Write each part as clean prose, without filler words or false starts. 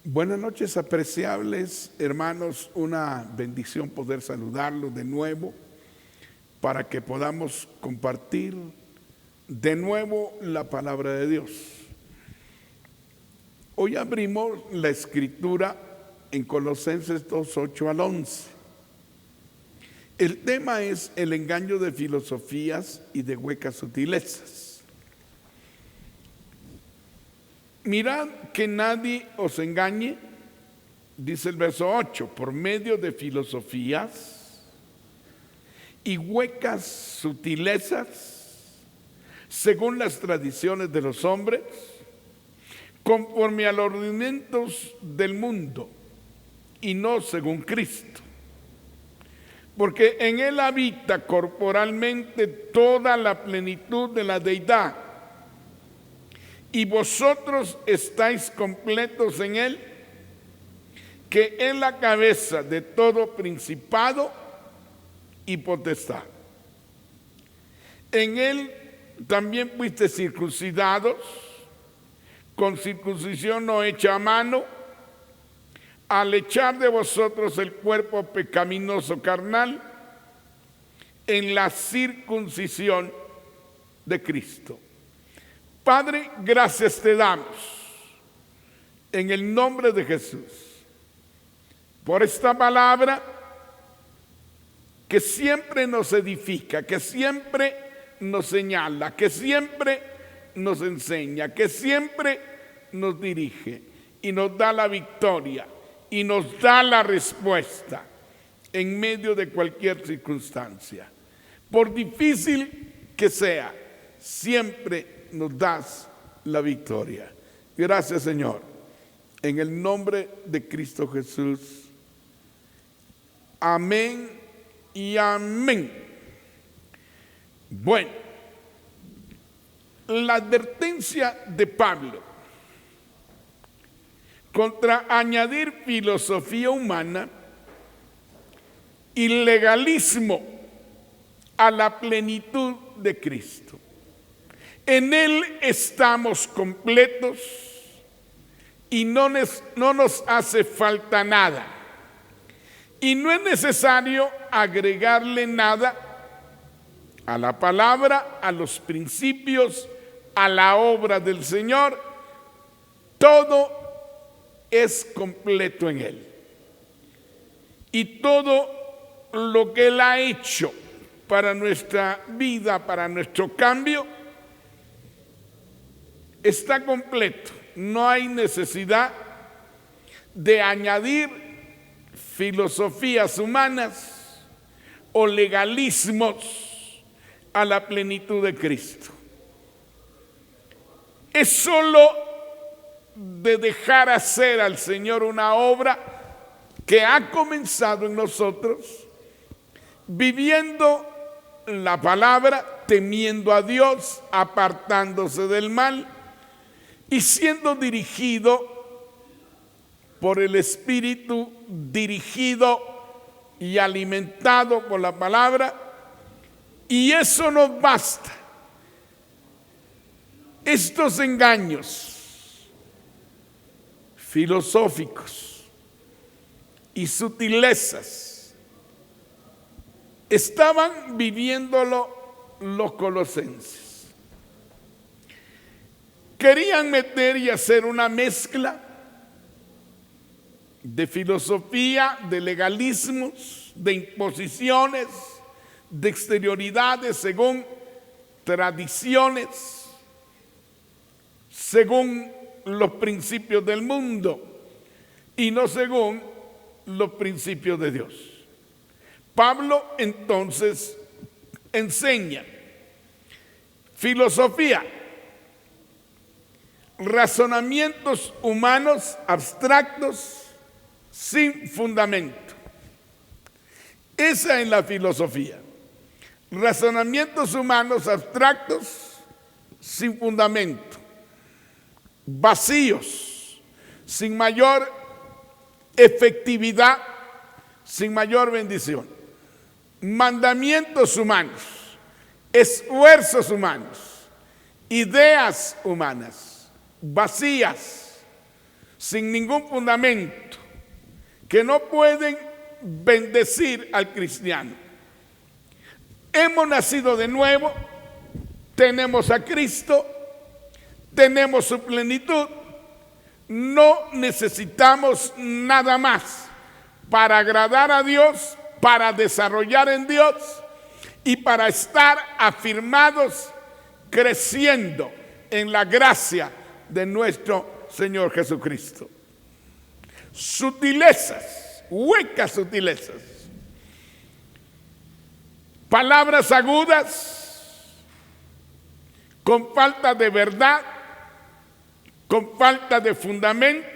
Buenas noches, apreciables hermanos, una bendición poder saludarlos de nuevo para que podamos compartir de nuevo la palabra de Dios. Hoy abrimos la escritura en Colosenses 2, 8 al 11. El tema es el engaño de filosofías y de huecas sutilezas. Mirad que nadie os engañe, dice el verso 8, por medio de filosofías y huecas sutilezas, según las tradiciones de los hombres, conforme a los rudimentos del mundo, y no según Cristo. Porque en Él habita corporalmente toda la plenitud de la deidad, y vosotros estáis completos en Él, que es la cabeza de todo principado y potestad. En Él también fuisteis circuncidados, con circuncisión no hecha a mano, al echar de vosotros el cuerpo pecaminoso carnal, en la circuncisión de Cristo. Padre, gracias te damos en el nombre de Jesús por esta palabra que siempre nos edifica, que siempre nos señala, que siempre nos enseña, que siempre nos dirige y nos da la victoria y nos da la respuesta en medio de cualquier circunstancia. Por difícil que sea, siempre nos das la victoria. Gracias, Señor. En el nombre de Cristo Jesús. Amén y amén. Bueno, la advertencia de Pablo contra añadir filosofía humana y legalismo a la plenitud de Cristo. En Él estamos completos y no nos hace falta nada. Y no es necesario agregarle nada a la palabra, a los principios, a la obra del Señor. Todo es completo en Él. Y todo lo que Él ha hecho para nuestra vida, para nuestro cambio, está completo. No hay necesidad de añadir filosofías humanas o legalismos a la plenitud de Cristo. Es solo de dejar hacer al Señor una obra que ha comenzado en nosotros, viviendo la palabra, temiendo a Dios, apartándose del mal y siendo dirigido por el Espíritu, dirigido y alimentado por la palabra, y eso nos basta. Estos engaños filosóficos y sutilezas estaban viviéndolo los colosenses. Querían meter y hacer una mezcla de filosofía, de legalismos, de imposiciones, de exterioridades según tradiciones, según los principios del mundo y no según los principios de Dios. Pablo entonces enseña filosofía, razonamientos humanos abstractos sin fundamento. Esa es la filosofía. Razonamientos humanos abstractos sin fundamento, vacíos, sin mayor efectividad, sin mayor bendición. Mandamientos humanos, esfuerzos humanos, ideas humanas, vacías, sin ningún fundamento, que no pueden bendecir al cristiano. Hemos nacido de nuevo, tenemos a Cristo, tenemos su plenitud, no necesitamos nada más para agradar a Dios, para desarrollar en Dios y para estar afirmados, creciendo en la gracia de nuestro Señor Jesucristo. Sutilezas, huecas sutilezas, palabras agudas, con falta de verdad, con falta de fundamento.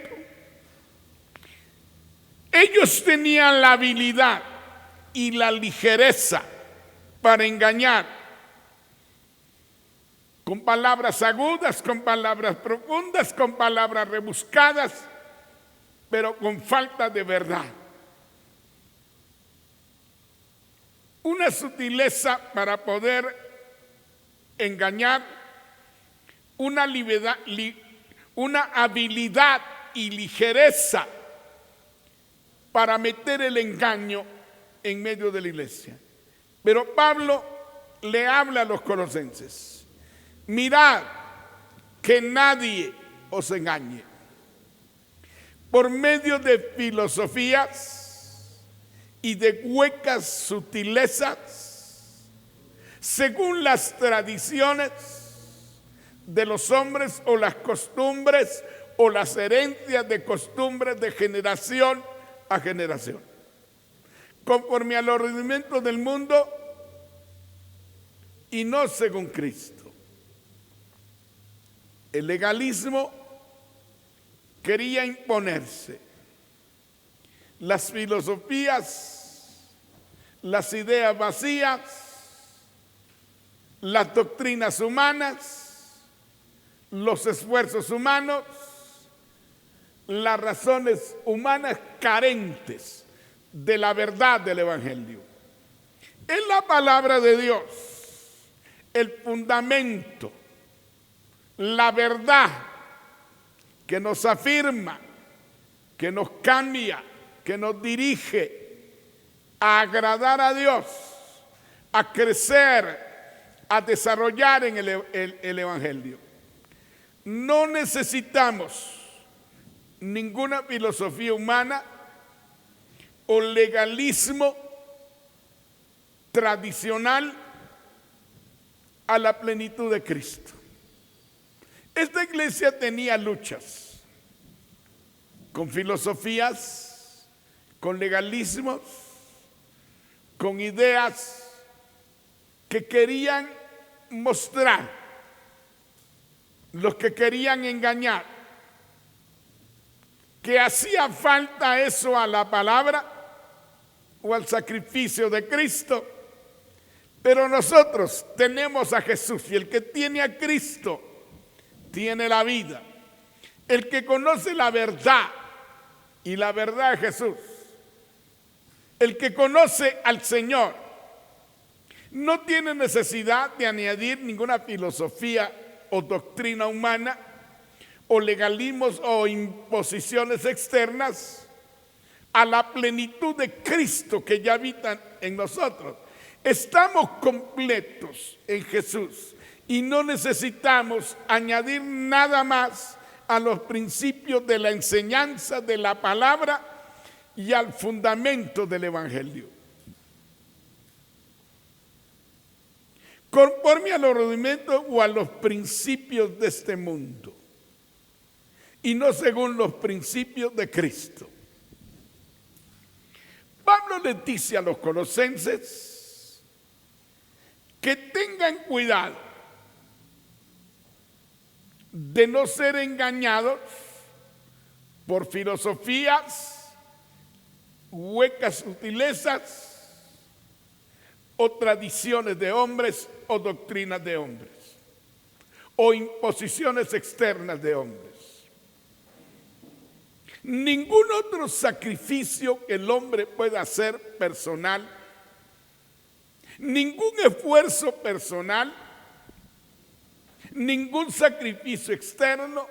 Ellos tenían la habilidad y la ligereza para engañar, con palabras agudas, con palabras profundas, con palabras rebuscadas, pero con falta de verdad. Una sutileza para poder engañar, una habilidad y ligereza para meter el engaño en medio de la iglesia. Pero Pablo le habla a los colosenses: mirad que nadie os engañe por medio de filosofías y de huecas sutilezas, según las tradiciones de los hombres o las costumbres o las herencias de costumbres de generación a generación, conforme a los rudimentos del mundo y no según Cristo. El legalismo quería imponerse. Las filosofías, las ideas vacías, las doctrinas humanas, los esfuerzos humanos, las razones humanas carentes de la verdad del Evangelio. Es la palabra de Dios el fundamento, la verdad que nos afirma, que nos cambia, que nos dirige a agradar a Dios, a crecer, a desarrollar en el Evangelio. No necesitamos ninguna filosofía humana o legalismo tradicional a la plenitud de Cristo. Esta iglesia tenía luchas con filosofías, con legalismos, con ideas que querían mostrar, los que querían engañar, que hacía falta eso a la palabra o al sacrificio de Cristo. Pero nosotros tenemos a Jesús, y el que tiene a Cristo tiene la vida. El que conoce la verdad, y la verdad es Jesús, el que conoce al Señor, no tiene necesidad de añadir ninguna filosofía o doctrina humana o legalismos o imposiciones externas a la plenitud de Cristo que ya habita en nosotros. Estamos completos en Jesús y no necesitamos añadir nada más a los principios de la enseñanza de la palabra y al fundamento del Evangelio. Conforme a los rudimentos o a los principios de este mundo, y no según los principios de Cristo. Pablo les dice a los colosenses que tengan cuidado de no ser engañados por filosofías, huecas sutilezas o tradiciones de hombres o doctrinas de hombres o imposiciones externas de hombres. Ningún otro sacrificio que el hombre pueda hacer personal, ningún esfuerzo personal, ningún sacrificio externo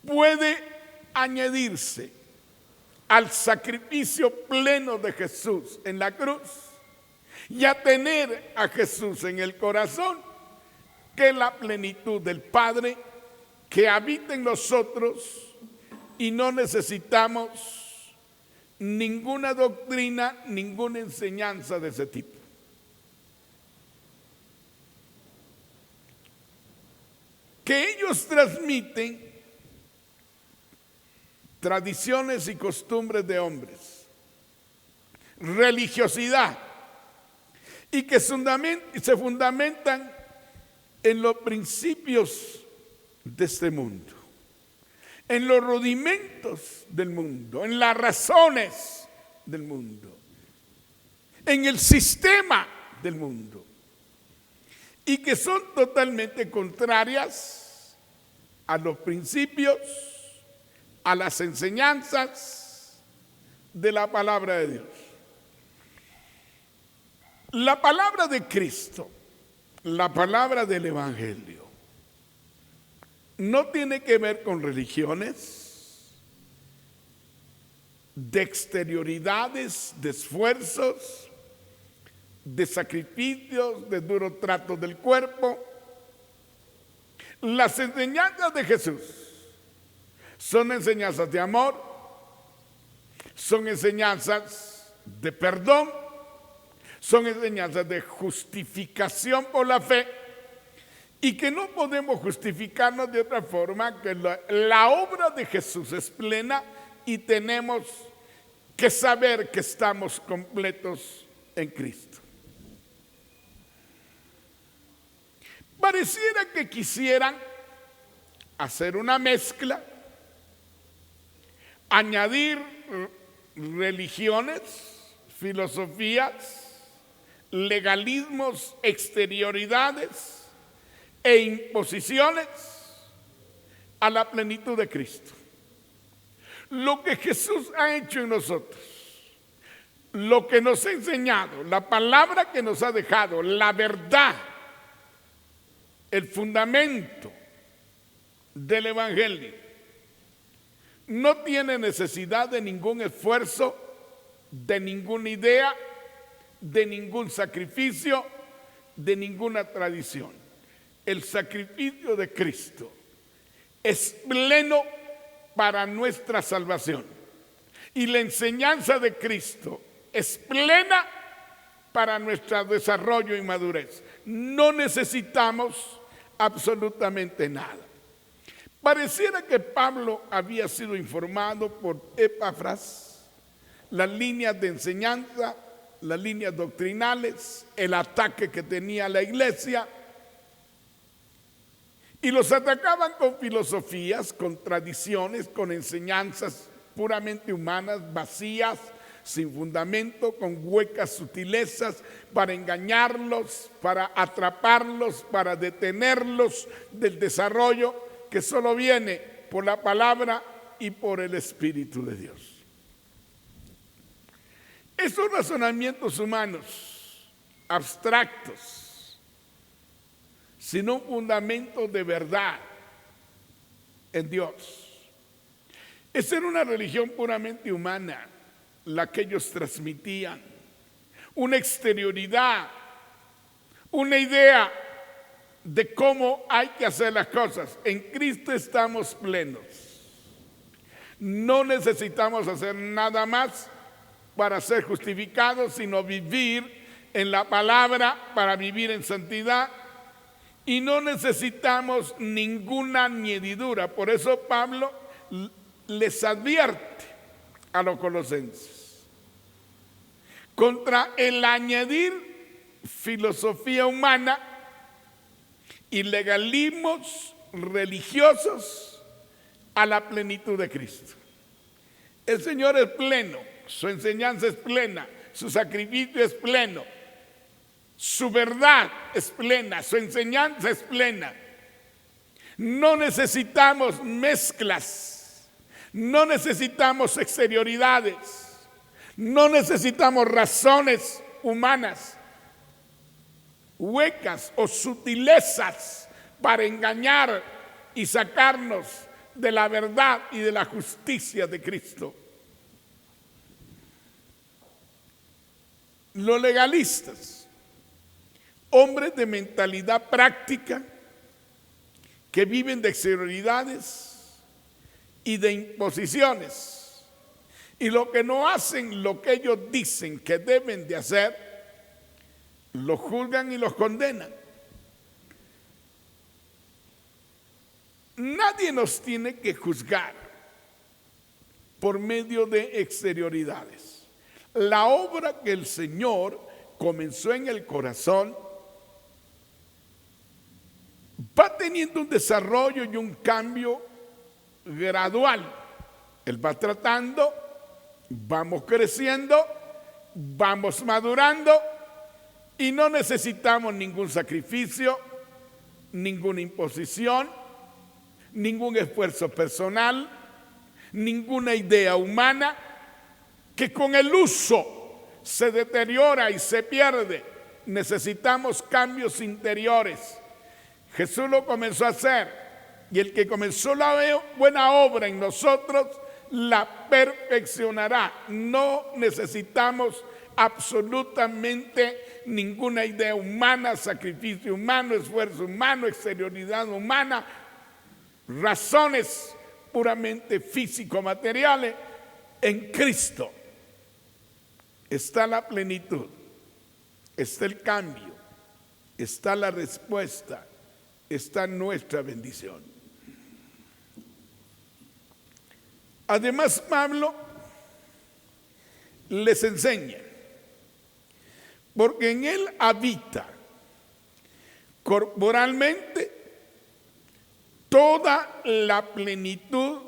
puede añadirse al sacrificio pleno de Jesús en la cruz y a tener a Jesús en el corazón, que la plenitud del Padre que habita en nosotros, y no necesitamos ninguna doctrina, ninguna enseñanza de ese tipo. Que ellos transmiten tradiciones y costumbres de hombres, religiosidad, y que se fundamentan en los principios de este mundo, en los rudimentos del mundo, en las razones del mundo, en el sistema del mundo, y que son totalmente contrarias a los principios, a las enseñanzas de la palabra de Dios. La palabra de Cristo, la palabra del Evangelio, no tiene que ver con religiones, de exterioridades, de esfuerzos, de sacrificios, de duro trato del cuerpo. Las enseñanzas de Jesús son enseñanzas de amor, son enseñanzas de perdón, son enseñanzas de justificación por la fe, y que no podemos justificarnos de otra forma que la obra de Jesús es plena, y tenemos que saber que estamos completos en Cristo. Pareciera que quisieran hacer una mezcla, añadir religiones, filosofías, legalismos, exterioridades e imposiciones a la plenitud de Cristo. Lo que Jesús ha hecho en nosotros, lo que nos ha enseñado, la palabra que nos ha dejado, la verdad, el fundamento del Evangelio, no tiene necesidad de ningún esfuerzo, de ninguna idea, de ningún sacrificio, de ninguna tradición. El sacrificio de Cristo es pleno para nuestra salvación, y la enseñanza de Cristo es plena para nuestro desarrollo y madurez. No necesitamos absolutamente nada. Pareciera que Pablo había sido informado por Epafras las líneas de enseñanza, las líneas doctrinales, el ataque que tenía la iglesia, y los atacaban con filosofías, con tradiciones, con enseñanzas puramente humanas, vacías, sin fundamento, con huecas sutilezas para engañarlos, para atraparlos, para detenerlos del desarrollo que solo viene por la palabra y por el Espíritu de Dios. Esos razonamientos humanos abstractos, sin un fundamento de verdad en Dios, esa era una religión puramente humana la que ellos transmitían, una exterioridad, una idea de cómo hay que hacer las cosas. En Cristo estamos plenos. No necesitamos hacer nada más para ser justificados, sino vivir en la palabra para vivir en santidad, y no necesitamos ninguna añadidura. Por eso Pablo les advierte a los colosenses contra el añadir filosofía humana y legalismos religiosos a la plenitud de Cristo. El Señor es pleno, su enseñanza es plena, su sacrificio es pleno, su verdad es plena, su enseñanza es plena. No necesitamos mezclas, no necesitamos exterioridades, no necesitamos razones humanas, huecas o sutilezas para engañar y sacarnos de la verdad y de la justicia de Cristo. Los legalistas, hombres de mentalidad práctica, que viven de exterioridades y de imposiciones, y lo que no hacen lo que ellos dicen que deben de hacer, los juzgan y los condenan. Nadie nos tiene que juzgar por medio de exterioridades. La obra que el Señor comenzó en el corazón va teniendo un desarrollo y un cambio gradual. Él va tratando, vamos creciendo, vamos madurando y no necesitamos ningún sacrificio, ninguna imposición, ningún esfuerzo personal, ninguna idea humana que con el uso se deteriora y se pierde. Necesitamos cambios interiores. Jesús lo comenzó a hacer, y el que comenzó la buena obra en nosotros la perfeccionará. No necesitamos absolutamente ninguna idea humana, sacrificio humano, esfuerzo humano, exterioridad humana, razones puramente físico-materiales. En Cristo está la plenitud, está el cambio, está la respuesta, está nuestra bendición. Además, Pablo les enseña, porque en él habita corporalmente toda la plenitud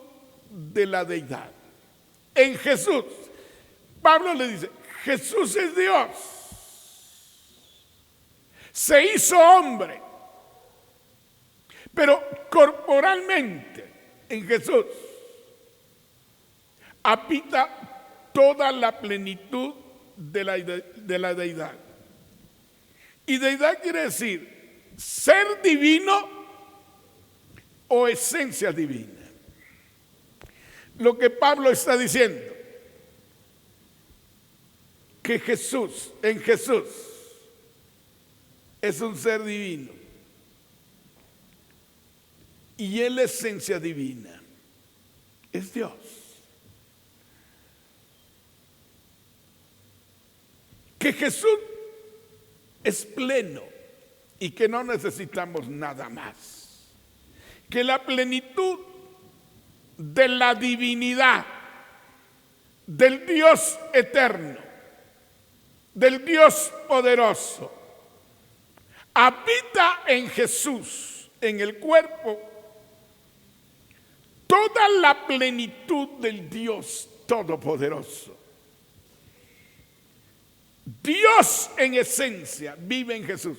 de la deidad. En Jesús, Pablo le dice, Jesús es Dios, se hizo hombre, pero corporalmente en Jesús habita toda la plenitud de la deidad. Y deidad quiere decir ser divino o esencia divina. Lo que Pablo está diciendo, que Jesús, en Jesús, es un ser divino y él es esencia divina, es Dios. Que Jesús es pleno y que no necesitamos nada más. Que la plenitud de la divinidad, del Dios eterno, del Dios poderoso, habita en Jesús, en el cuerpo, toda la plenitud del Dios todopoderoso. Dios en esencia vive en Jesús.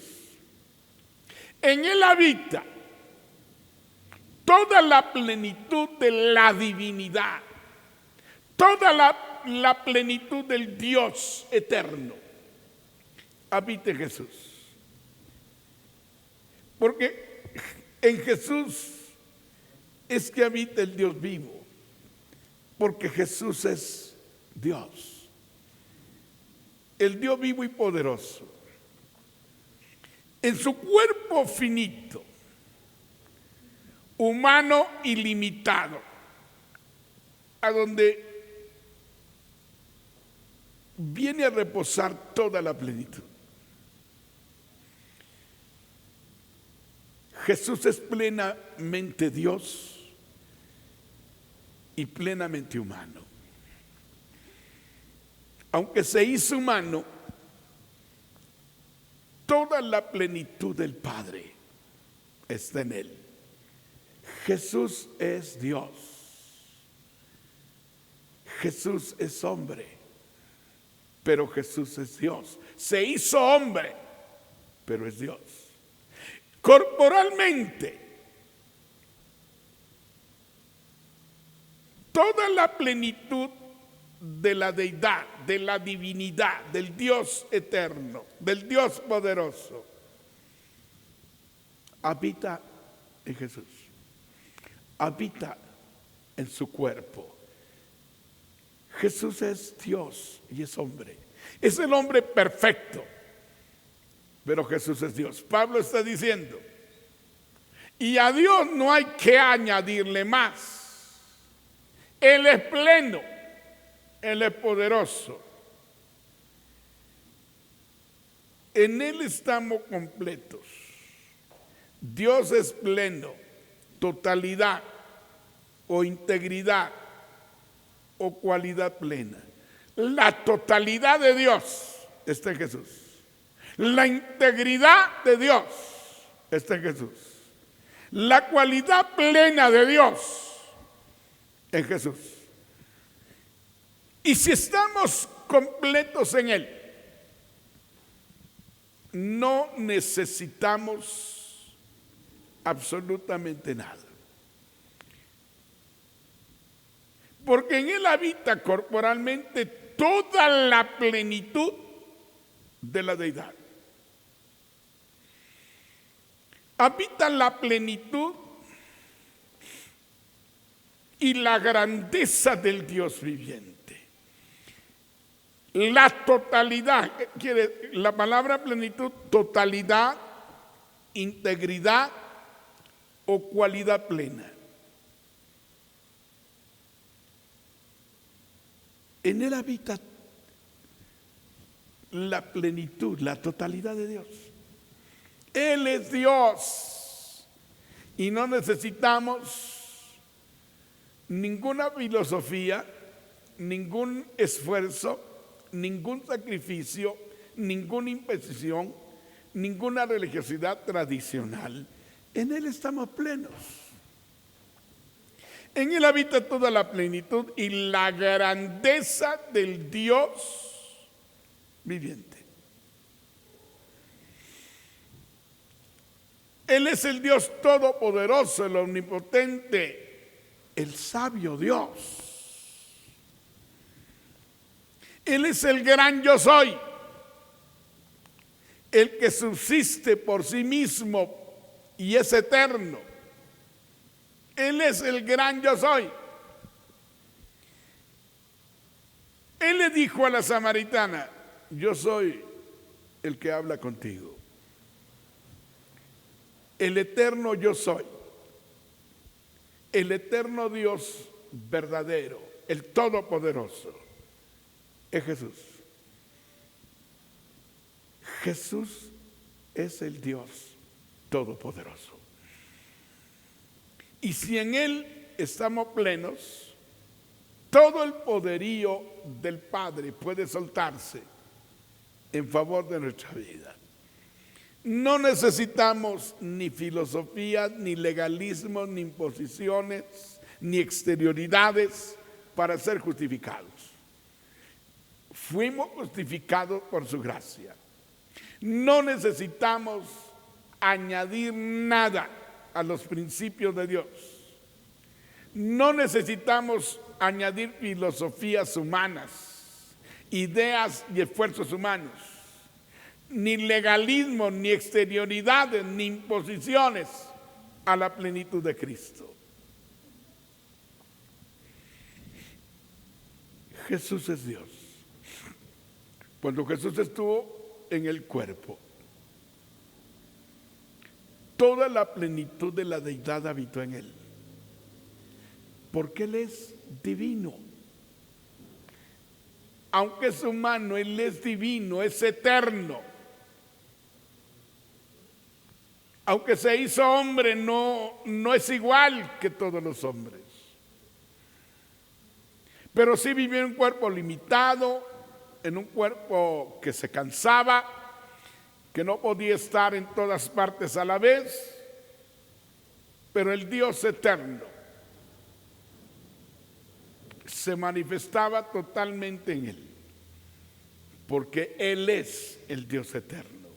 En él habita toda la plenitud de la divinidad, toda la plenitud del Dios eterno. Habita en Jesús. Porque en Jesús es que habita el Dios vivo. Porque Jesús es Dios. El Dios vivo y poderoso. En su cuerpo finito, humano y limitado, a donde viene a reposar toda la plenitud. Jesús es plenamente Dios y plenamente humano. Aunque se hizo humano, toda la plenitud del Padre está en él. Jesús es Dios. Jesús es hombre, pero Jesús es Dios. Se hizo hombre, pero es Dios. Corporalmente, toda la plenitud de la deidad, de la divinidad, del Dios eterno, del Dios poderoso, habita en Jesús. Habita en su cuerpo. Jesús es Dios y es hombre. Es el hombre perfecto, pero Jesús es Dios. Pablo está diciendo, y a Dios no hay que añadirle más. Él es pleno, Él es poderoso. En Él estamos completos. Dios es pleno, totalidad o integridad o cualidad plena. La totalidad de Dios está en Jesús. La integridad de Dios está en Jesús. La cualidad plena de Dios en Jesús. Y si estamos completos en Él, no necesitamos absolutamente nada. Porque en Él habita corporalmente toda la plenitud de la deidad. Habita la plenitud y la grandeza del Dios viviente. La totalidad, la palabra plenitud, totalidad, integridad o cualidad plena. En Él habita la plenitud, la totalidad de Dios. Él es Dios y no necesitamos ninguna filosofía, ningún esfuerzo, ningún sacrificio, ninguna imposición, ninguna religiosidad tradicional. En Él estamos plenos. En Él habita toda la plenitud y la grandeza del Dios viviente. Él es el Dios todopoderoso, el omnipotente, el sabio Dios. Él es el gran yo soy, el que subsiste por sí mismo y es eterno. Él es el gran yo soy. Él le dijo a la samaritana, yo soy el que habla contigo. El eterno yo soy. El eterno Dios verdadero, el todopoderoso, es Jesús. Jesús es el Dios todopoderoso. Y si en Él estamos plenos, todo el poderío del Padre puede soltarse en favor de nuestra vida. No necesitamos ni filosofía, ni legalismo, ni imposiciones, ni exterioridades para ser justificados. Fuimos justificados por su gracia. No necesitamos añadir nada a los principios de Dios. No necesitamos añadir filosofías humanas, ideas y esfuerzos humanos, ni legalismo, ni exterioridades, ni imposiciones a la plenitud de Cristo. Jesús es Dios. Cuando Jesús estuvo en el cuerpo, toda la plenitud de la deidad habitó en Él. Porque Él es divino. Aunque es humano, Él es divino, es eterno. Aunque se hizo hombre, no es igual que todos los hombres. Pero sí vivió en un cuerpo limitado, en un cuerpo que se cansaba, que no podía estar en todas partes a la vez, pero el Dios eterno se manifestaba totalmente en Él, porque Él es el Dios eterno.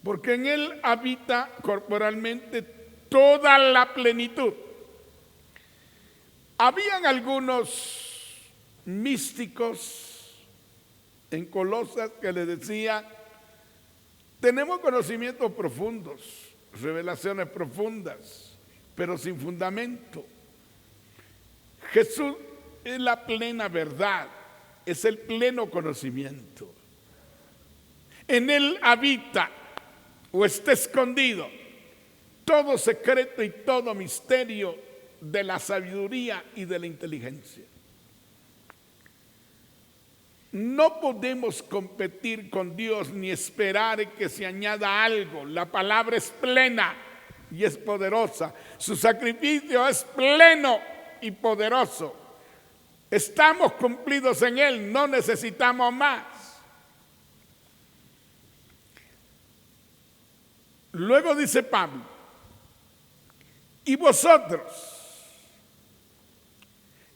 Porque en Él habita corporalmente toda la plenitud. Habían algunos místicos en Colosas que le decían, tenemos conocimientos profundos, revelaciones profundas, pero sin fundamento. Jesús es la plena verdad, es el pleno conocimiento. En Él habita o está escondido todo secreto y todo misterio de la sabiduría y de la inteligencia. No podemos competir con Dios ni esperar que se añada algo. La palabra es plena y es poderosa. Su sacrificio es pleno y poderoso. Estamos cumplidos en Él, no necesitamos más. Luego dice Pablo, y vosotros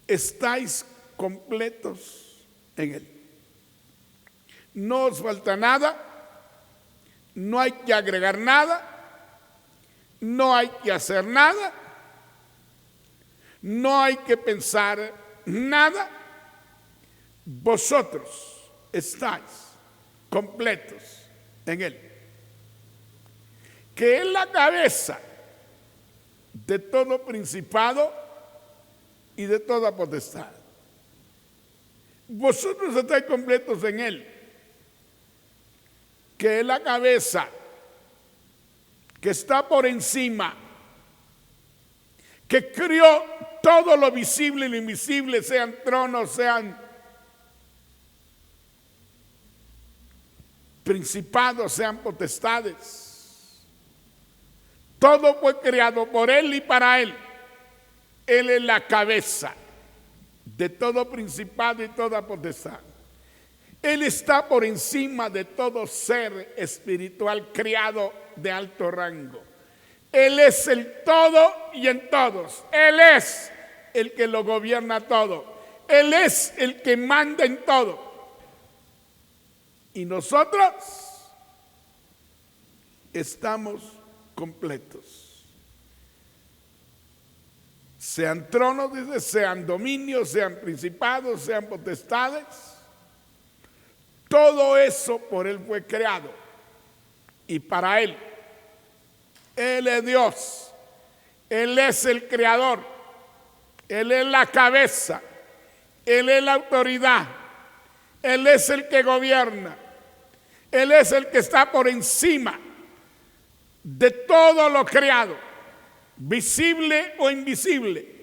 estáis completos en Él. No os falta nada, no hay que agregar nada, no hay que hacer nada, no hay que pensar nada. Vosotros estáis completos en Él, que es la cabeza de todo principado y de toda potestad. Vosotros estáis completos en Él, que es la cabeza, que está por encima, que crió todo lo visible y lo invisible, sean tronos, sean principados, sean potestades. Todo fue creado por Él y para Él. Él es la cabeza de todo principado y toda potestad. Él está por encima de todo ser espiritual creado de alto rango. Él es el todo y en todos. Él es el que lo gobierna todo. Él es el que manda en todo. Y nosotros estamos completos. Sean tronos, dice, sean dominios, sean principados, sean potestades. Todo eso por Él fue creado y para Él. Él es Dios, Él es el creador, Él es la cabeza, Él es la autoridad, Él es el que gobierna, Él es el que está por encima de todo lo creado, visible o invisible.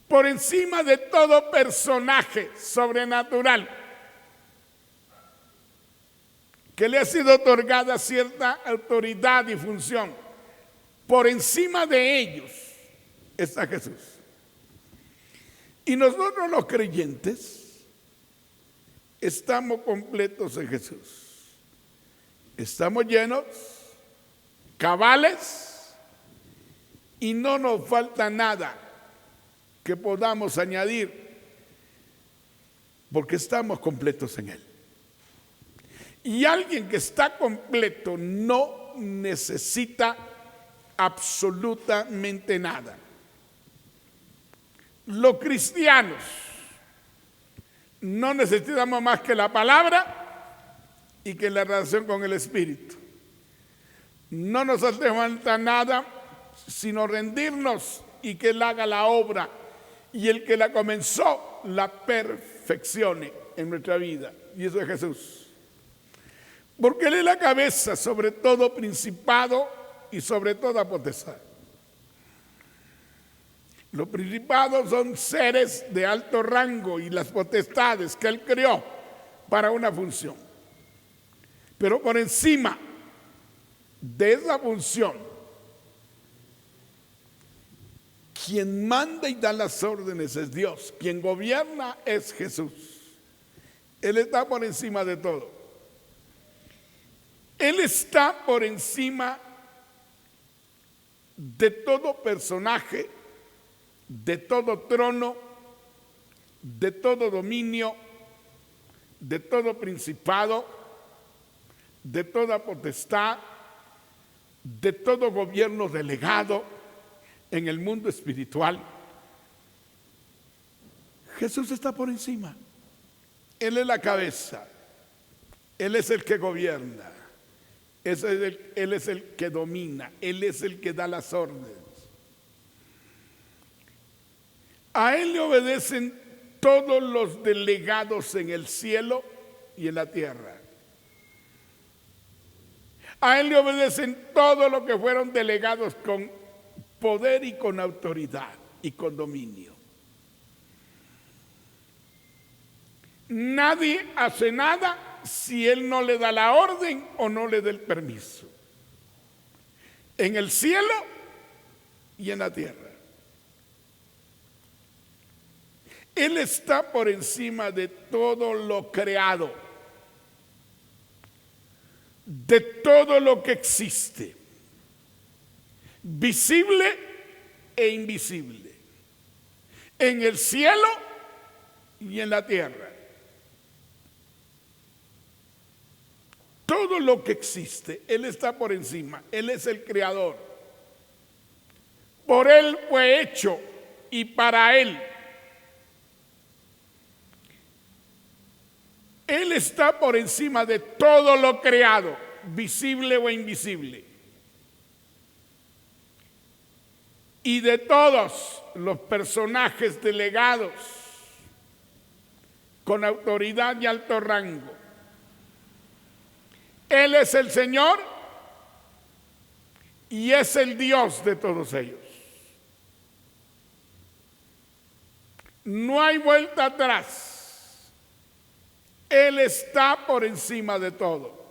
Por encima de todo personaje sobrenatural que le ha sido otorgada cierta autoridad y función. Por encima de ellos está Jesús. Y nosotros los creyentes estamos completos en Jesús. Estamos llenos, cabales, y no nos falta nada que podamos añadir, porque estamos completos en Él. Y alguien que está completo no necesita absolutamente nada. Los cristianos no necesitamos más que la palabra y que la relación con el Espíritu. No nos hace falta nada sino rendirnos y que Él haga la obra, y el que la comenzó la perfeccione en nuestra vida, y eso es Jesús. Porque Él es la cabeza sobre todo principado y sobre toda potestad. Los principados son seres de alto rango y las potestades que Él creó para una función. Pero por encima de esa función, quien manda y da las órdenes es Dios. Quien gobierna es Jesús. Él está por encima de todo. Él está por encima de todo personaje, de todo trono, de todo dominio, de todo principado, de toda potestad, de todo gobierno delegado en el mundo espiritual. Jesús está por encima. Él es la cabeza. Él es el que gobierna. Él es el que domina, Él es el que da las órdenes. A Él le obedecen todos los delegados en el cielo y en la tierra. A Él le obedecen todos los que fueron delegados con poder y con autoridad y con dominio. Nadie hace nada si Él no le da la orden o no le da el permiso. En el cielo y en la tierra. Él está por encima de todo lo creado, de todo lo que existe, visible e invisible, en el cielo y en la tierra. Todo lo que existe, Él está por encima, Él es el creador. Por Él fue hecho y para Él. Él está por encima de todo lo creado, visible o invisible. Y de todos los personajes delegados con autoridad y alto rango. Él es el Señor y es el Dios de todos ellos. No hay vuelta atrás. Él está por encima de todo.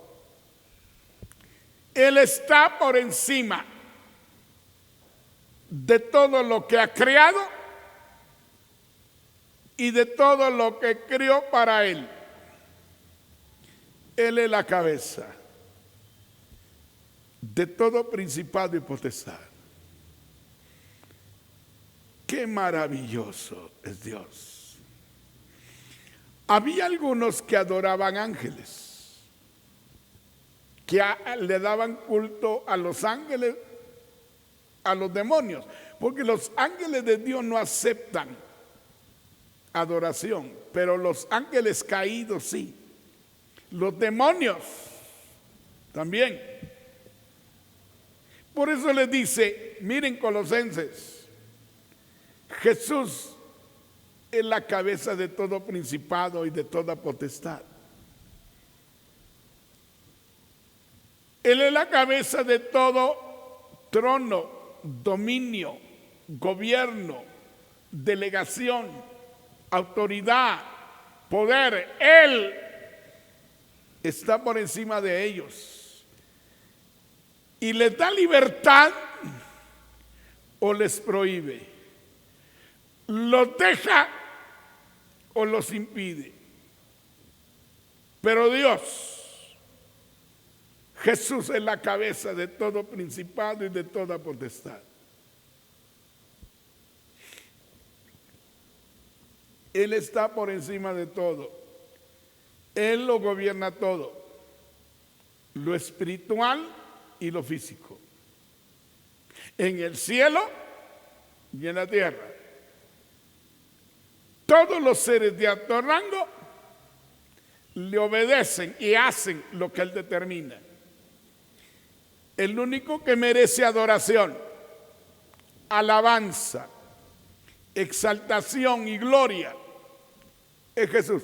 Él está por encima de todo lo que ha creado y de todo lo que creó para Él. Él es la cabeza de todo principado y potestad. Qué maravilloso es Dios. Había algunos que adoraban ángeles, que le daban culto a los ángeles, a los demonios, porque los ángeles de Dios no aceptan adoración, pero los ángeles caídos sí, los demonios también. Por eso les dice, miren Colosenses, Jesús es la cabeza de todo principado y de toda potestad. Él es la cabeza de todo trono, dominio, gobierno, delegación, autoridad, poder. Él está por encima de ellos. Y les da libertad o les prohíbe. Los deja o los impide. Pero Dios, Jesús es la cabeza de todo principado y de toda potestad. Él está por encima de todo. Él lo gobierna todo, lo espiritual y lo físico, en el cielo y en la tierra. Todos los seres de alto rango le obedecen y hacen lo que Él determina. El único que merece adoración, alabanza, exaltación y gloria es Jesús.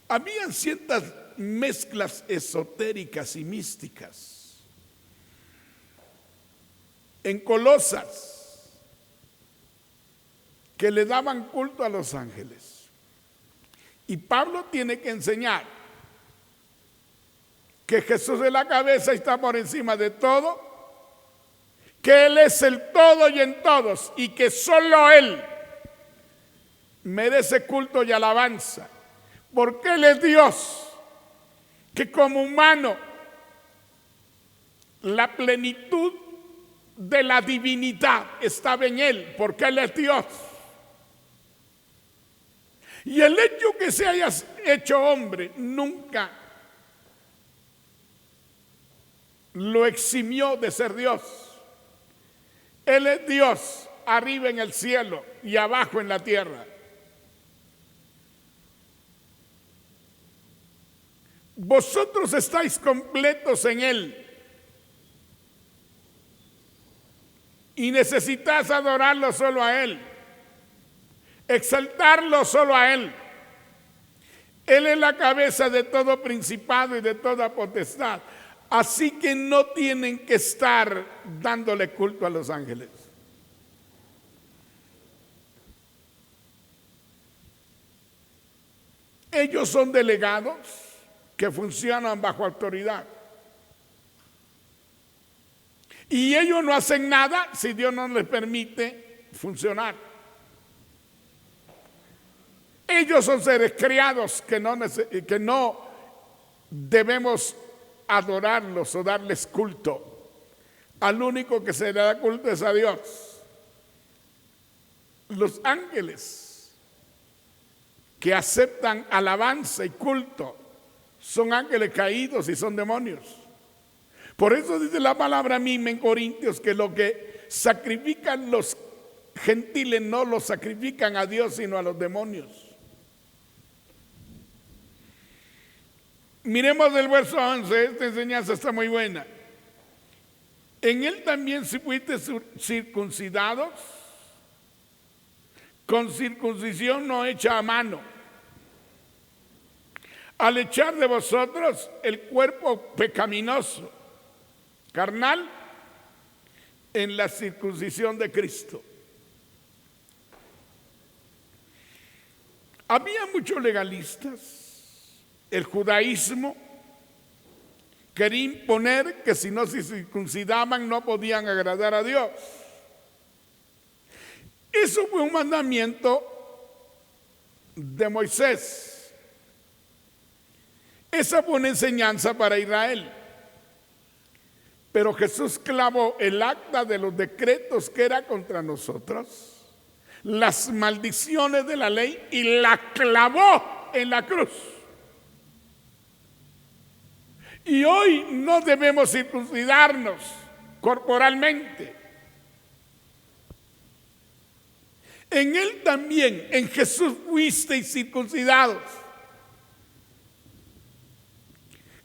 Habían ciertas mezclas esotéricas y místicas en Colosas que le daban culto a los ángeles. Y Pablo tiene que enseñar que Jesús es la cabeza y está por encima de todo, que Él es el todo y en todos, y que solo Él merece culto y alabanza, porque Él es Dios, que como humano, la plenitud de la divinidad estaba en Él, porque Él es Dios. Y el hecho que se haya hecho hombre nunca lo eximió de ser Dios. Él es Dios arriba en el cielo y abajo en la tierra. vosotros estáis completos en Él y necesitas adorarlo solo a Él, exaltarlo solo a Él. Él es la cabeza de todo principado y de toda potestad. Así que no tienen que estar dándole culto a los ángeles. Ellos son delegados que funcionan bajo autoridad. Y ellos no hacen nada si Dios no les permite funcionar. Ellos son seres criados que no debemos adorarlos o darles culto. Al único que se le da culto es a Dios. Los ángeles que aceptan alabanza y culto son ángeles caídos y son demonios. Por eso dice la palabra misma en Corintios que lo que sacrifican los gentiles no lo sacrifican a Dios sino a los demonios. Miremos el verso 11, esta enseñanza está muy buena. En él también si fuiste circuncidados, con circuncisión no hecha a mano, al echar de vosotros el cuerpo pecaminoso, carnal, en la circuncisión de Cristo. Había muchos legalistas. El judaísmo quería imponer que si no se circuncidaban no podían agradar a Dios. Eso fue un mandamiento de Moisés. Esa fue una enseñanza para Israel. Pero Jesús clavó el acta de los decretos que era contra nosotros, las maldiciones de la ley, y la clavó en la cruz. Y hoy no debemos circuncidarnos corporalmente. En Él también, en Jesús fuisteis circuncidados,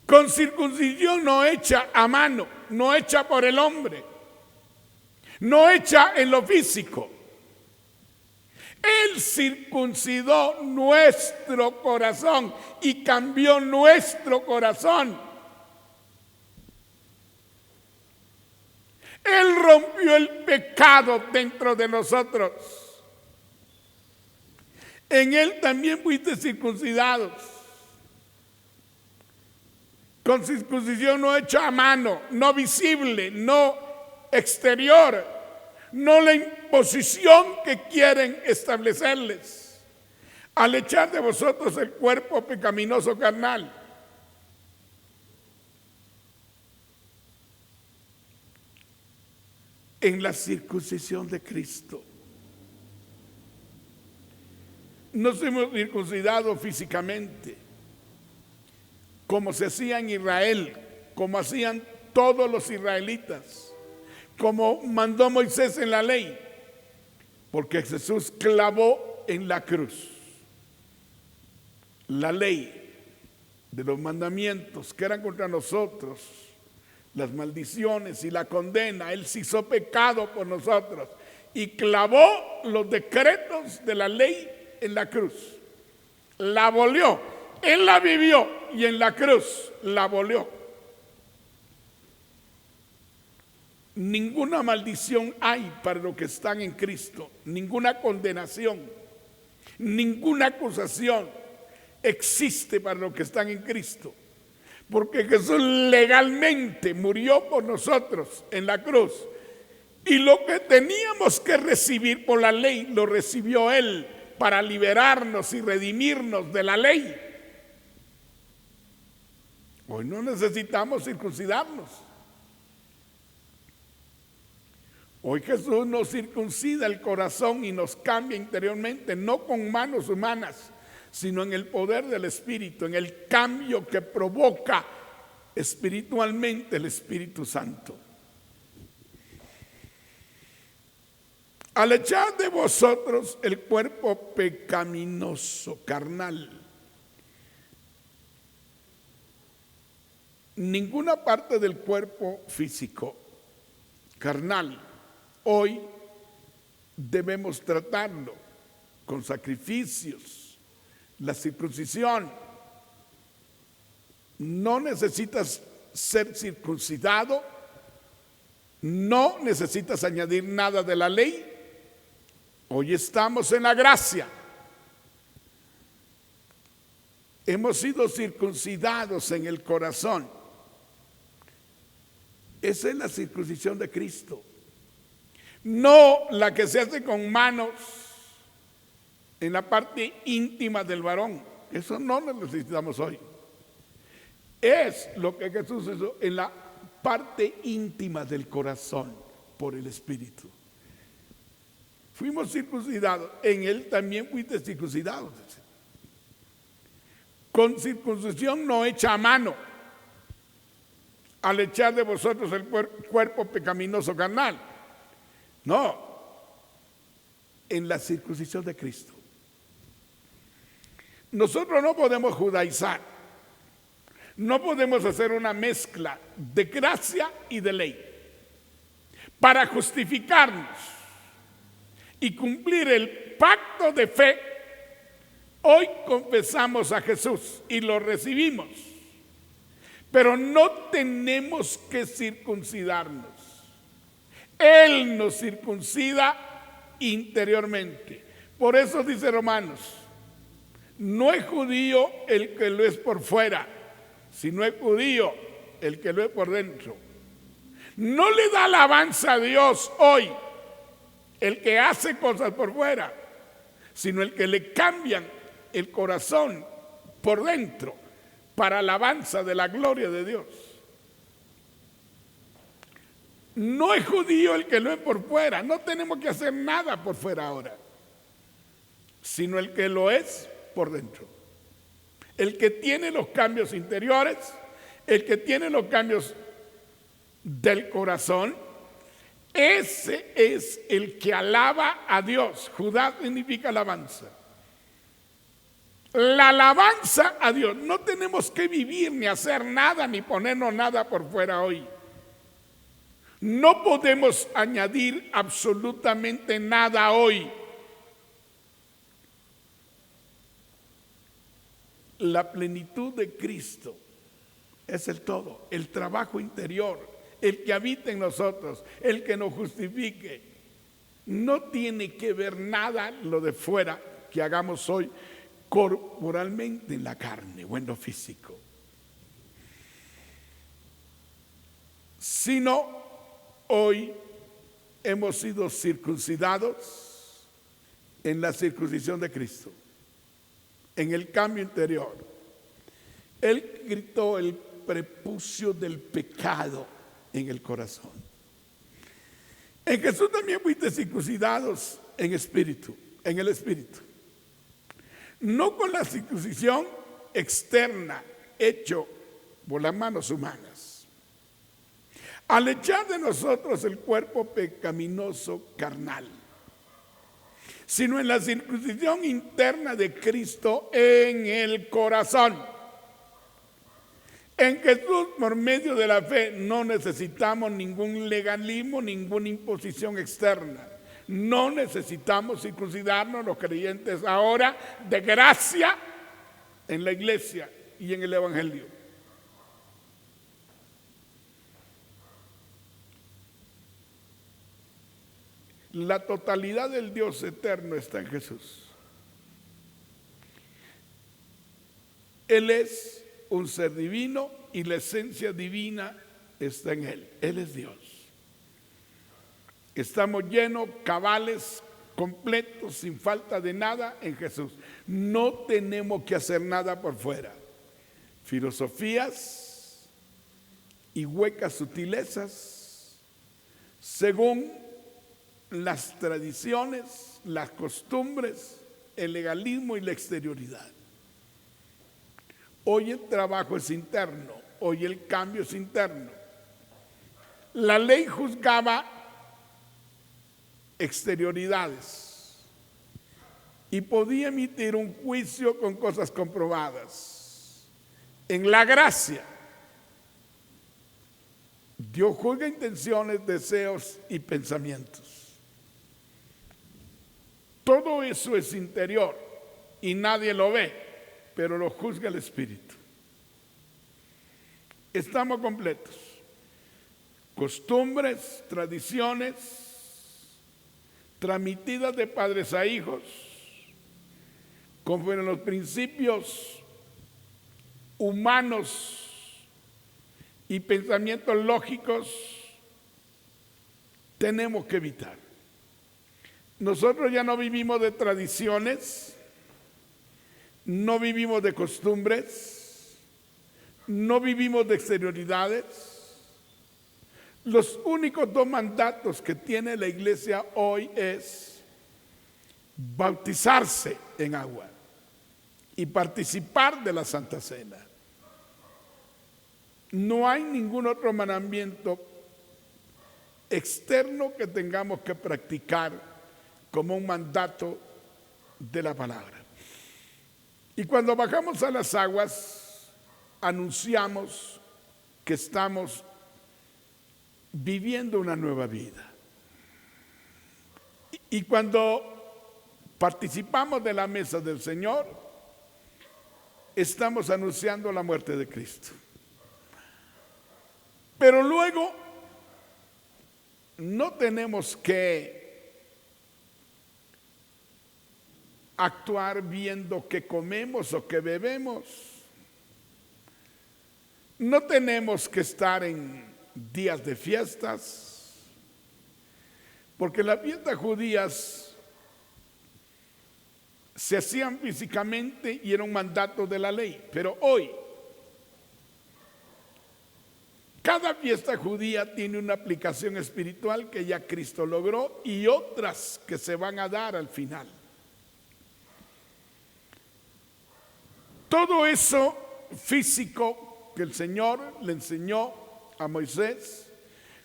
con circuncisión no hecha a mano, no hecha por el hombre, no hecha en lo físico. Él circuncidó nuestro corazón y cambió nuestro corazón. Él rompió el pecado dentro de nosotros. En Él también fuiste circuncidados, con circuncisión no hecha a mano, no visible, no exterior, no la imposición que quieren establecerles, al echar de vosotros el cuerpo pecaminoso carnal. En la circuncisión de Cristo. Nos hemos circuncidado físicamente, como se hacía en Israel, como hacían todos los israelitas, como mandó Moisés en la ley, porque Jesús clavó en la cruz la ley de los mandamientos que eran contra nosotros, las maldiciones y la condena. Él se hizo pecado por nosotros y clavó los decretos de la ley en la cruz. La abolió. Él la vivió y en la cruz la abolió. Ninguna maldición hay para los que están en Cristo, ninguna condenación, ninguna acusación existe para los que están en Cristo, porque Jesús legalmente murió por nosotros en la cruz y lo que teníamos que recibir por la ley lo recibió Él para liberarnos y redimirnos de la ley. Hoy no necesitamos circuncidarnos. Hoy Jesús nos circuncida el corazón y nos cambia interiormente, no con manos humanas, sino en el poder del Espíritu, en el cambio que provoca espiritualmente el Espíritu Santo. Al echar de vosotros el cuerpo pecaminoso, carnal, ninguna parte del cuerpo físico, carnal, hoy debemos tratarlo con sacrificios. La circuncisión, no necesitas ser circuncidado, no necesitas añadir nada de la ley. Hoy estamos en la gracia. Hemos sido circuncidados en el corazón. Esa es la circuncisión de Cristo. No la que se hace con manos en la parte íntima del varón. Eso no lo necesitamos hoy. Es lo que Jesús hizo en la parte íntima del corazón por el Espíritu. Fuimos circuncidados. En Él también fuiste circuncidados. Con circuncisión no hecha a mano, al echar de vosotros el cuerpo pecaminoso carnal. No, en la circuncisión de Cristo. Nosotros no podemos judaizar, no podemos hacer una mezcla de gracia y de ley para justificarnos y cumplir el pacto de fe. Hoy confesamos a Jesús y lo recibimos, pero no tenemos que circuncidarnos. Él nos circuncida interiormente. Por eso dice Romanos, no es judío el que lo es por fuera, sino es judío el que lo es por dentro. No le da alabanza a Dios hoy el que hace cosas por fuera, sino el que le cambian el corazón por dentro para alabanza de la gloria de Dios. No es judío el que lo es por fuera, no tenemos que hacer nada por fuera ahora, sino el que lo es por dentro. El que tiene los cambios interiores, el que tiene los cambios del corazón, ese es el que alaba a Dios. Judá significa alabanza. La alabanza a Dios. No tenemos que vivir ni hacer nada ni ponernos nada por fuera hoy. No podemos añadir absolutamente nada hoy. La plenitud de Cristo es el todo, el trabajo interior, el que habita en nosotros, el que nos justifique. No tiene que ver nada lo de fuera que hagamos hoy corporalmente en la carne o en lo físico, sino hoy hemos sido circuncidados en la circuncisión de Cristo, en el cambio interior. Él gritó el prepucio del pecado en el corazón. En Jesús también fuiste circuncidados en espíritu, en el espíritu. No con la circuncisión externa hecho por las manos humanas. Al echar de nosotros el cuerpo pecaminoso carnal, sino en la circuncisión interna de Cristo en el corazón. En Jesús, por medio de la fe, no necesitamos ningún legalismo, ninguna imposición externa. No necesitamos circuncidarnos los creyentes ahora de gracia en la iglesia y en el Evangelio. La totalidad del Dios eterno está en Jesús. Él es un ser divino y la esencia divina está en Él. Él es Dios. Estamos llenos, cabales, completos, sin falta de nada en Jesús. No tenemos que hacer nada por fuera. Filosofías y huecas sutilezas, según las tradiciones, las costumbres, el legalismo y la exterioridad. Hoy el trabajo es interno, hoy el cambio es interno. La ley juzgaba exterioridades y podía emitir un juicio con cosas comprobadas. En la gracia Dios juzga intenciones, deseos y pensamientos. Todo eso es interior y nadie lo ve, pero lo juzga el Espíritu. Estamos completos. Costumbres, tradiciones, transmitidas de padres a hijos, conforme a los principios humanos y pensamientos lógicos, tenemos que evitar. Nosotros ya no vivimos de tradiciones, no vivimos de costumbres, no vivimos de exterioridades. Los únicos dos mandatos que tiene la iglesia hoy es bautizarse en agua y participar de la Santa Cena. No hay ningún otro mandamiento externo que tengamos que practicar como un mandato de la palabra. Y cuando bajamos a las aguas, anunciamos que estamos viviendo una nueva vida. Y cuando participamos de la mesa del Señor, estamos anunciando la muerte de Cristo. Pero luego no tenemos que actuar viendo qué comemos o qué bebemos. No tenemos que estar en días de fiestas, porque las fiestas judías se hacían físicamente y era un mandato de la ley. Pero hoy, cada fiesta judía tiene una aplicación espiritual que ya Cristo logró y otras que se van a dar al final. Todo eso físico que el Señor le enseñó a Moisés,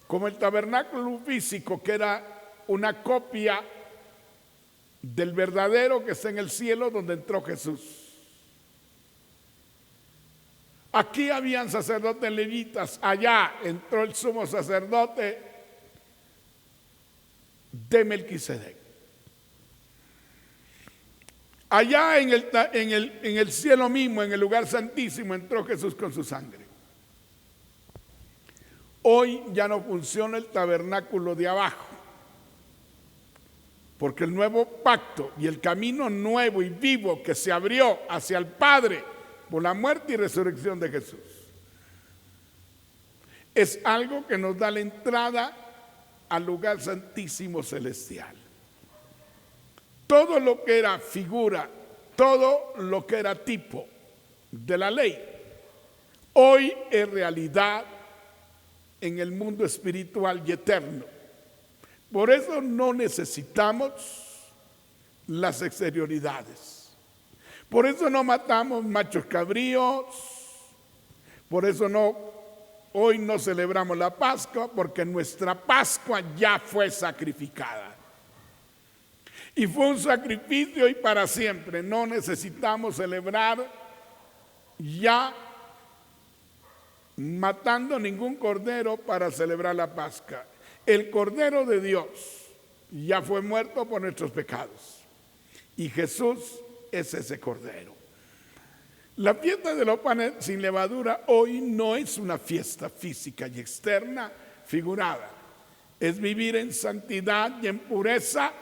como el tabernáculo físico que era una copia del verdadero que está en el cielo donde entró Jesús. Aquí habían sacerdotes levitas, allá entró el sumo sacerdote de Melquisedec. Allá en el cielo mismo, en el lugar santísimo, entró Jesús con su sangre. Hoy ya no funciona el tabernáculo de abajo, porque el nuevo pacto y el camino nuevo y vivo que se abrió hacia el Padre por la muerte y resurrección de Jesús es algo que nos da la entrada al lugar santísimo celestial. Todo lo que era figura, todo lo que era tipo de la ley, hoy es realidad en el mundo espiritual y eterno. Por eso no necesitamos las exterioridades. Por eso no matamos machos cabríos. Por eso hoy no celebramos la Pascua, porque nuestra Pascua ya fue sacrificada. Y fue un sacrificio y para siempre. No necesitamos celebrar ya matando ningún cordero para celebrar la Pascua. El Cordero de Dios ya fue muerto por nuestros pecados. Y Jesús es ese Cordero. La fiesta de los panes sin levadura hoy no es una fiesta física y externa figurada. Es vivir en santidad y en pureza,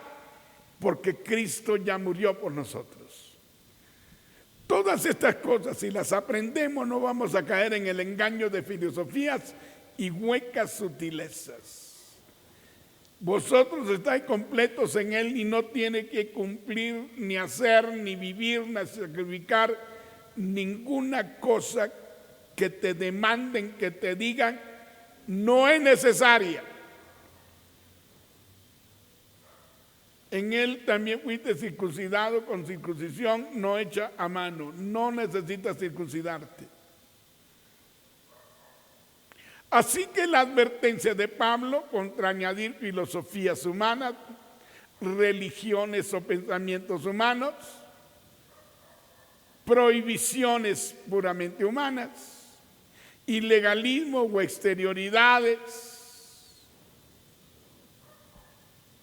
porque Cristo ya murió por nosotros. Todas estas cosas, si las aprendemos, no vamos a caer en el engaño de filosofías y huecas sutilezas. Vosotros estáis completos en Él y no tiene que cumplir, ni hacer, ni vivir, ni sacrificar ninguna cosa que te demanden, que te digan, no es necesaria. En Él también fuiste circuncidado con circuncisión no hecha a mano. No necesitas circuncidarte. Así que la advertencia de Pablo contra añadir filosofías humanas, religiones o pensamientos humanos, prohibiciones puramente humanas ilegalismo o exterioridades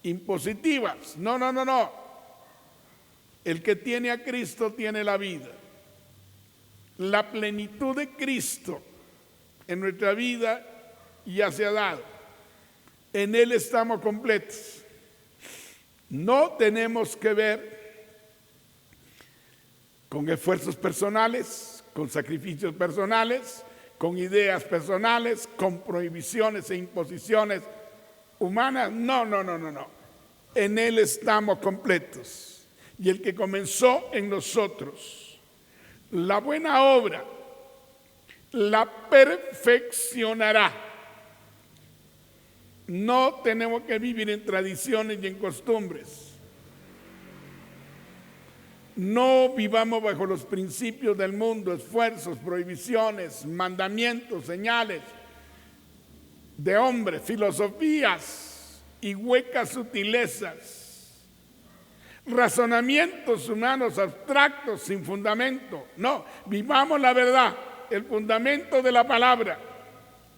impositivas. No, no, no, no. El que tiene a Cristo tiene la vida. La plenitud de Cristo en nuestra vida ya se ha dado. En Él estamos completos. No tenemos que ver con esfuerzos personales, con sacrificios personales, con ideas personales, con prohibiciones e imposiciones humanas. No, no, no, no, no. En Él estamos completos. Y el que comenzó en nosotros la buena obra, la perfeccionará. No tenemos que vivir en tradiciones y en costumbres. No vivamos bajo los principios del mundo, esfuerzos, prohibiciones, mandamientos, señales de hombres, filosofías y huecas sutilezas, razonamientos humanos abstractos sin fundamento. No, vivamos la verdad, el fundamento de la palabra.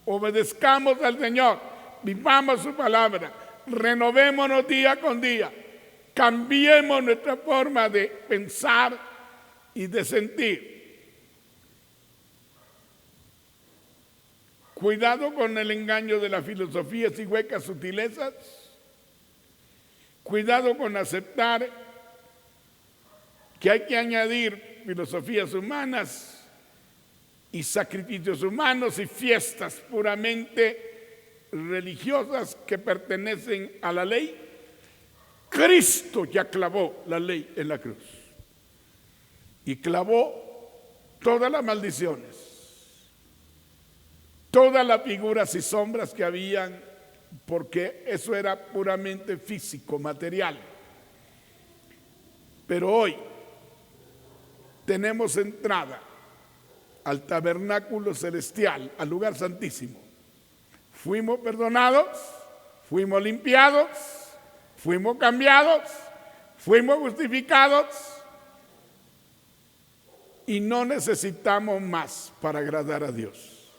Obedezcamos al Señor, vivamos su palabra, renovémonos día con día. Cambiemos nuestra forma de pensar y de sentir. Cuidado con el engaño de las filosofías y huecas sutilezas. Cuidado con aceptar que hay que añadir filosofías humanas y sacrificios humanos y fiestas puramente religiosas que pertenecen a la ley. Cristo ya clavó la ley en la cruz y clavó todas las maldiciones, todas las figuras y sombras que habían, porque eso era puramente físico, material. Pero hoy tenemos entrada al tabernáculo celestial, al lugar santísimo. Fuimos perdonados, fuimos limpiados, fuimos cambiados, fuimos justificados y no necesitamos más para agradar a Dios,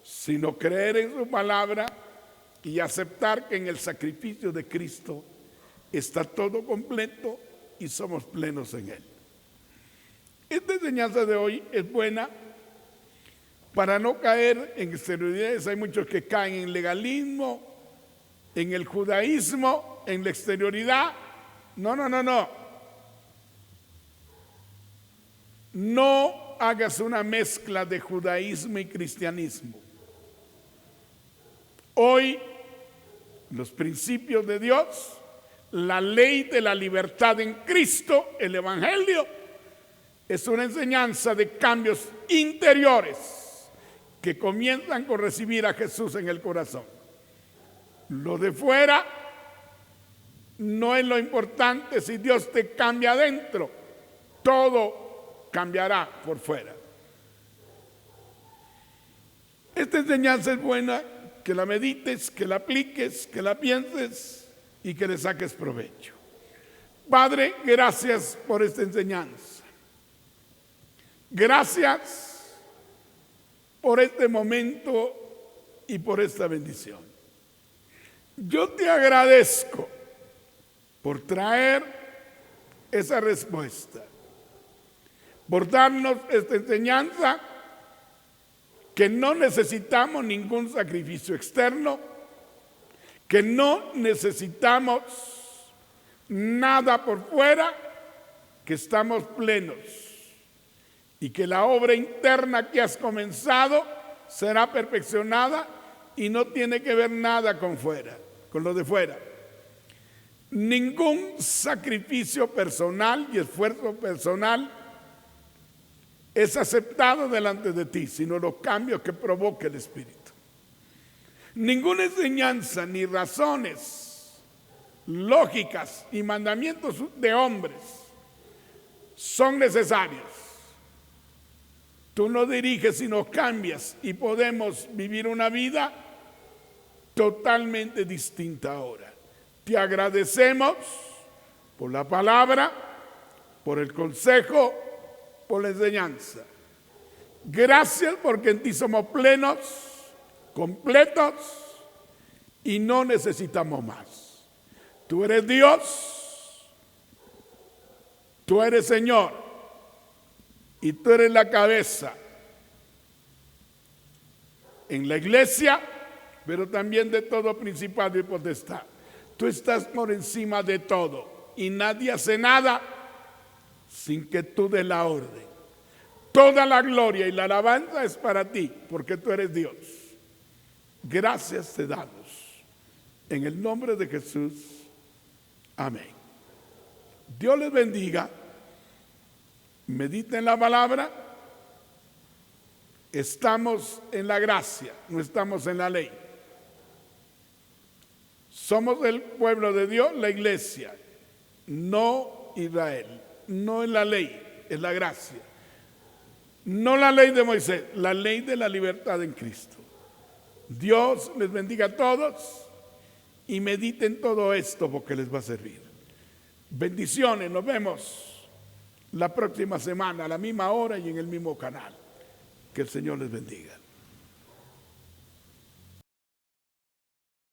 sino creer en su palabra y aceptar que en el sacrificio de Cristo está todo completo y somos plenos en Él. Esta enseñanza de hoy es buena para no caer en exterioridades. Hay muchos que caen en legalismo, en el judaísmo, en la exterioridad. No, no, no, no. No hagas una mezcla de judaísmo y cristianismo. Hoy, los principios de Dios, la ley de la libertad en Cristo, el Evangelio, es una enseñanza de cambios interiores que comienzan con recibir a Jesús en el corazón. Lo de fuera no es lo importante. Si Dios te cambia adentro, todo cambiará por fuera. Esta enseñanza es buena, que la medites, que la apliques, que la pienses y que le saques provecho. Padre, gracias por esta enseñanza. Gracias por este momento y por esta bendición. Yo te agradezco por traer esa respuesta, por darnos esta enseñanza, que no necesitamos ningún sacrificio externo, que no necesitamos nada por fuera, que estamos plenos y que la obra interna que has comenzado será perfeccionada y no tiene que ver nada con fuera, con lo de fuera. Ningún sacrificio personal y esfuerzo personal es aceptado delante de ti, sino los cambios que provoca el Espíritu. Ninguna enseñanza ni razones lógicas y mandamientos de hombres son necesarios. Tú no diriges, sino cambias, y podemos vivir una vida totalmente distinta ahora. Te agradecemos por la palabra, por el consejo, por la enseñanza. Gracias porque en ti somos plenos, completos y no necesitamos más. Tú eres Dios, tú eres Señor y tú eres la cabeza en la iglesia, pero también de todo principado y potestad. Tú estás por encima de todo y nadie hace nada sin que tú des la orden. Toda la gloria y la alabanza es para ti, porque tú eres Dios. Gracias te damos. En el nombre de Jesús. Amén. Dios les bendiga. Mediten la palabra. Estamos en la gracia, no estamos en la ley. Somos el pueblo de Dios, la iglesia, no Israel, no en la ley, es la gracia. No la ley de Moisés, la ley de la libertad en Cristo. Dios les bendiga a todos y mediten todo esto porque les va a servir. Bendiciones, nos vemos la próxima semana a la misma hora y en el mismo canal. Que el Señor les bendiga.